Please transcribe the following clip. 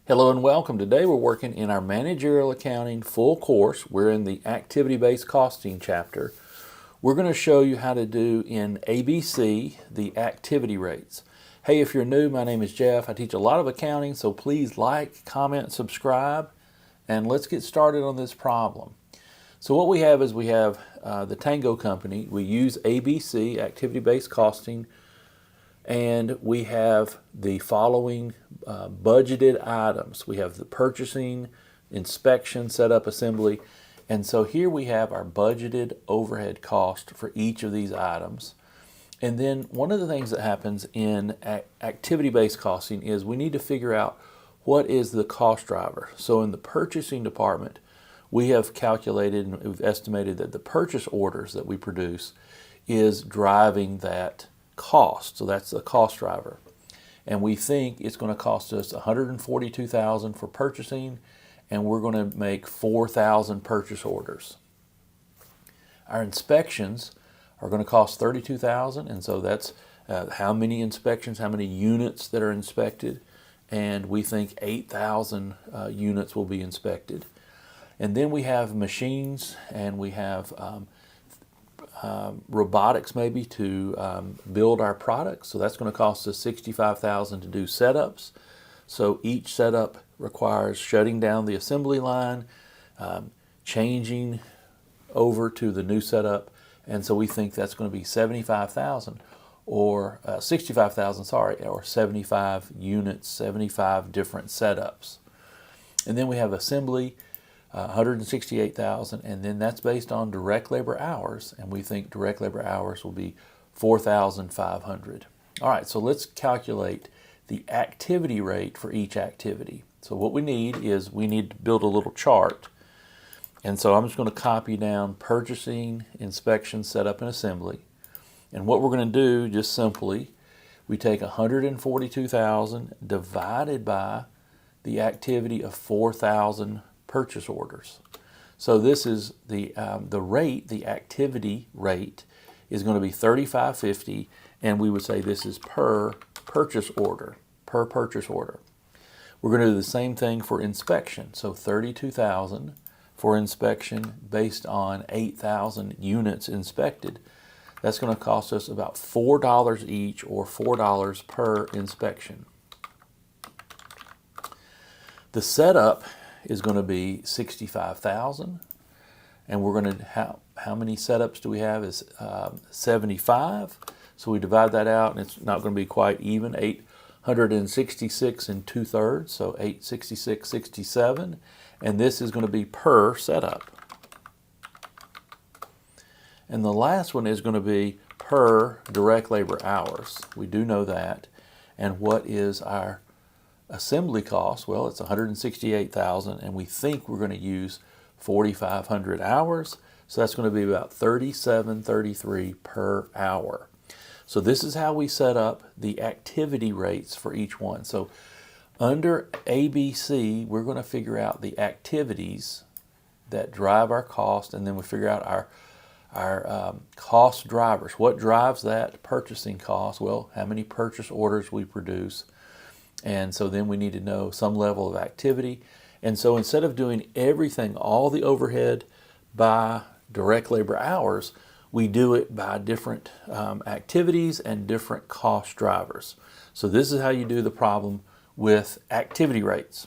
Hello and welcome. Today we're working in our managerial accounting full course. We're in the activity-based costing chapter. We're going to show you how to do in ABC the activity rates. Hey, if you're new, my name is Jeff. I teach a lot of accounting, so please like, comment, subscribe, and let's get started on this problem. So what we have is the Tango Company. We use ABC, activity-based costing, and we have the following budgeted items. We have the purchasing, inspection, setup, assembly, and so here we have our budgeted overhead cost for each of these items. And then one of the things that happens in activity-based costing is we need to figure out what is the cost driver. So in the purchasing department, we have calculated and we've estimated that the purchase orders that we produce is driving that cost. So that's the cost driver. And we think it's going to cost us $142,000 for purchasing, and we're going to make 4,000 purchase orders. Our inspections are going to cost $32,000, and so that's how many inspections, how many units that are inspected, and we think 8,000 units will be inspected. And then we have machines, and we have robotics maybe to build our products. So that's going to cost us $65,000 to do setups. So each setup requires shutting down the assembly line, changing over to the new setup, and so we think that's going to be $75,000 or $65,000, sorry, or 75 units, 75 different setups. And then we have assembly, $168,000, and then that's based on direct labor hours, and we think direct labor hours will be 4,500. All right, so let's calculate the activity rate for each activity. So what we need to build a little chart, and so I'm just going to copy down purchasing, inspection, setup, and assembly. And what we're going to do, just simply, we take 142,000 divided by the activity of 4,000 purchase orders. So this is the rate, the activity rate is going to be $35.50, and we would say this is per purchase order, per purchase order. We're going to do the same thing for inspection. So 32,000 for inspection based on 8,000 units inspected. That's going to cost us about $4 each, or $4 per inspection. The setup is going to be 65,000, and we're going to how many setups do we have is 75. So we divide that out, and it's not going to be quite even. 866 and 2/3, so 866.67, and this is going to be per setup. And the last one is going to be per direct labor hours. We do know that. And what is our assembly cost? Well, it's $168,000, and we think we're going to use 4,500 hours, so that's going to be about $37.33 per hour. So this is how we set up the activity rates for each one. So under ABC, we're going to figure out the activities that drive our cost, and then we figure out our cost drivers. What drives that purchasing cost? Well, how many purchase orders we produce. And so then we need to know some level of activity. And so instead of doing everything, all the overhead by direct labor hours, we do it by different activities and different cost drivers. So this is how you do the problem with activity rates.